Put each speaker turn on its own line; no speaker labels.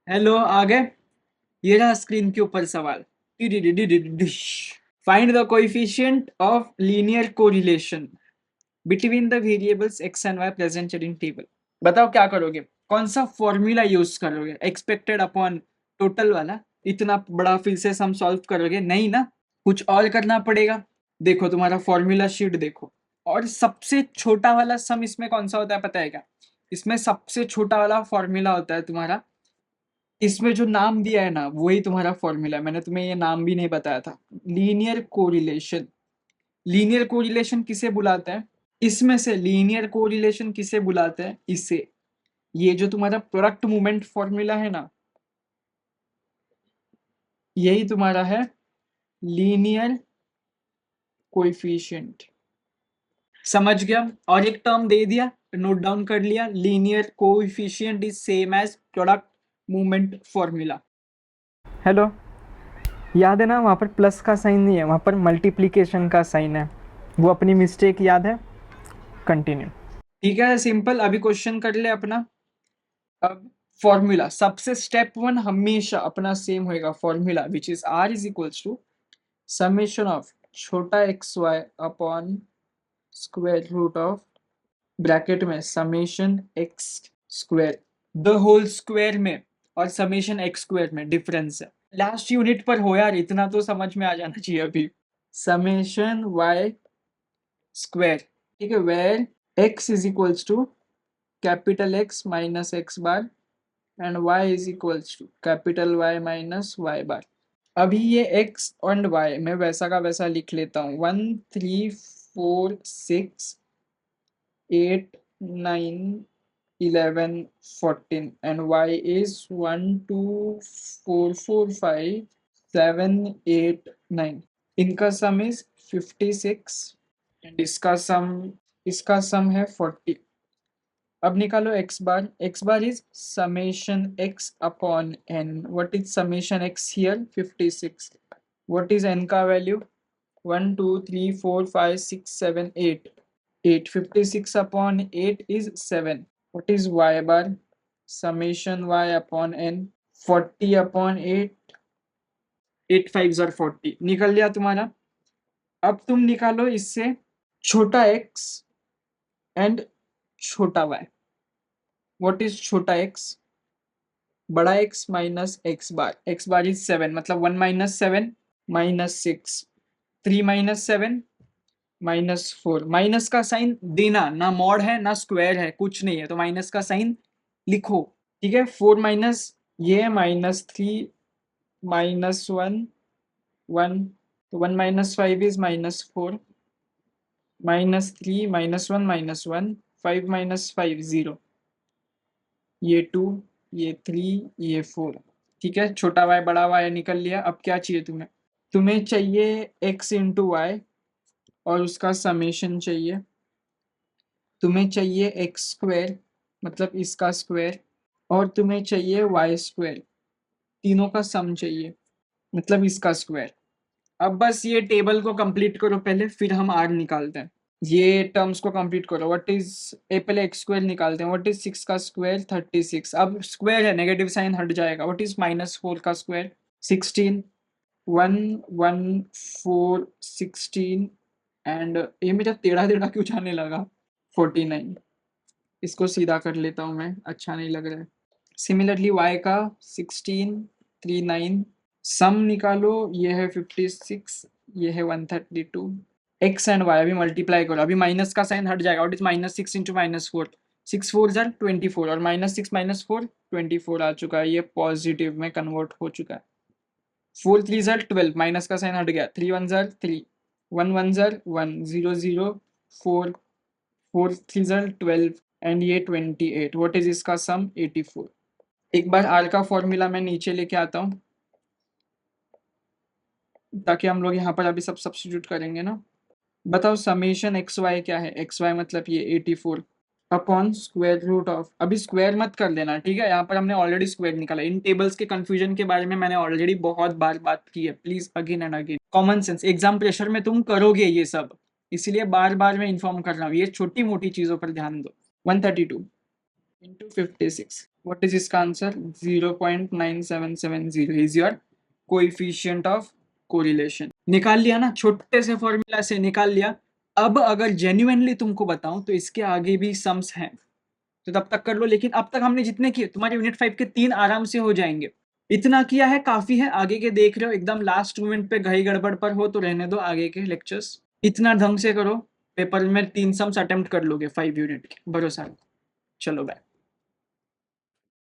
Hello, आ गए। ये रहा स्क्रीन के ऊपर सवाल। Find the coefficient of linear correlation between the variables x and y presented in table. बताओ क्या करोगे, कौन सा फॉर्मूला यूज करोगे? एक्सपेक्टेड अपॉन टोटल वाला? इतना बड़ा फिर से सम सॉल्व करोगे? नहीं ना, कुछ और करना पड़ेगा। देखो तुम्हारा फॉर्मूला शीट देखो, और सबसे छोटा वाला सम इसमें कौन सा होता है पता है क्या? इसमें सबसे छोटा वाला फॉर्मूला होता है तुम्हारा, इसमें जो नाम दिया है ना वही तुम्हारा फॉर्मूला है। मैंने तुम्हें ये नाम भी नहीं बताया था, लीनियर कोरिलेशन। लीनियर कोरिलेशन किसे बुलाते हैं? इसमें से लीनियर कोरिलेशन किसे बुलाते हैं? इसे। ये जो तुम्हारा प्रोडक्ट मूवमेंट फॉर्मूला है ना, यही तुम्हारा है लीनियर कोएफिशिएंट। समझ गया? और एक टर्म दे दिया, नोट डाउन कर लिया, linear coefficient is same as product movement formula.
Hello, याद है ना वहाँ पर प्लस का साइन नहीं है, वहाँ पर मल्टीप्लिकेशन का साइन है। वो अपनी मिस्टेक याद है? कंटिन्यू।
ठीक है, सिंपल। अभी क्वेश्चन कर ले अपना। अब फॉर्मूला सबसे स्टेप वन हमेशा अपना सेम होएगा formula, which is r is equals to summation of छोटा x y upon square root of bracket में summation x square the whole square में और समेशन एक्स स्क्वायर में डिफरेंस है। लास्ट यूनिट पर हो यार, इतना तो समझ में आ जाना चाहिए अभी। समेशन वाई स्क्वायर, ठीक है, where x is equals to capital x minus x bar and y is equals to capital Y minus y bar. अभी ये x एंड y मैं वैसा का वैसा लिख लेता हूँ। 1 3 4 6 8 9 11 14 एंड y इज 1 2 4 4 5 7 8 9। इनका सम इज 56 एंड इसका सम है 40। अब निकालो x bar is summation x upon n. What is summation x here? 56. What is n का value? 1 2 3 4 5 6 7 8 8 56 upon 8 is 7. What is y bar? Summation y upon n 40 upon 8 8 5 are 40 निकल लिया तुम्हारा। अब तुम निकालो इससे छोटा x एंड छोटा y। What is छोटा x? बड़ा x minus x bar is 7, मतलब 1 minus 7 minus 6 3 minus 7 minus 4। Minus का साइन देना, ना मॉड है ना स्क्वायर है, कुछ नहीं है, तो माइनस का साइन लिखो। ठीक है, 4 माइनस ये माइनस 3 माइनस 1 1, तो 1 minus 5 is minus 4 minus 3 minus 1 minus 1 5 minus 5 0, ये 2 ये 3 ये 4। ठीक है, छोटा y बड़ा y निकल लिया। अब क्या चाहिए तुम्हें? तुम्हें चाहिए x इंटू वाई और उसका समेशन चाहिए। तुम्हें चाहिए एक्स स्क्वायर मतलब इसका स्क्वायर, और तुम्हें चाहिए वाई स्क्वायर, तीनों का सम चाहिए मतलब इसका स्क्वायर। अब बस ये टेबल को कंप्लीट करो पहले, फिर हम आर निकालते हैं। ये टर्म्स को कंप्लीट करो। व्हाट इज पहले एक्स स्क्वायर निकालते हैं। व्हाट इज 6 का स्क्वायर? 36। अब स्क्वायर है, नेगेटिव साइन हट जाएगा। व्हाट इज माइनस 4 का स्क्वायर? 16। 1 1 4 16 एंड ये मेरा टेढ़ा टेढ़ा क्यों जाने लगा? 49। इसको सीधा कर लेता हूँ मैं, अच्छा नहीं लग रहा है। सिमिलरली y का 16 3 9। सम निकालो, ये है 56 ये है 132। x एंड y अभी मल्टीप्लाई करो, अभी माइनस का साइन हट जाएगा। What is minus 6 into minus 4? 6 4 jar 24 और माइनस 6 माइनस 4 24 आ चुका है, ये पॉजिटिव में कन्वर्ट हो चुका है। 4 3 जार 12, माइनस का साइन हट गया। 3 1 जार 3 1 1 जार 1 0 0 4 4 3 जार 12 एंड ये 28। व्हाट इज इसका सम? 84। एक बार आर का फॉर्मूला मैं नीचे लेके आता हूँ ताकि हम लोग यहाँ पर अभी सब सब्स्टिट्यूट करेंगे ना। बताओ समेशन एक्स वाई क्या है? एक्स वाई मतलब ये 84 अपॉन स्क्वायर रूट ऑफ, अभी स्क्वायर मत कर देना, ठीक है? यहाँ पर हमने ऑलरेडी स्क्वायर निकाला। इन टेबल्स के कंफ्यूजन के बारे में मैंने ऑलरेडी बहुत बार बात की है, please again and again. Common sense, exam pressure में तुम करोगे ये सब, इसलिए बार बार मैं इन्फॉर्म कर रहा हूँ, ये छोटी मोटी चीजों पर ध्यान दो। 132 इंटू 56 व्हाट इज इसका answer? 0.9770 is your coefficient of correlation. निकाल लिया ना, छोटे से फॉर्मूला से निकाल लिया। अब अगर जेन्युइनली तुमको बताऊं तो इसके आगे भी सम्स हैं, तो तब तक कर लो। लेकिन अब तक हमने जितने किए, तुम्हारे यूनिट 5 के 3 आराम से हो जाएंगे। इतना किया है, काफी है। आगे के देख रहे हो, एकदम लास्ट मोमेंट पे घई गड़बड़ पर हो तो रहने दो आगे के लेक्चर्स। इतना ढंग से करो, पेपर में 3 सम्स अटेम्प्ट कर लोगे 5 यूनिट के, भरोसा रखो। चलो बाय।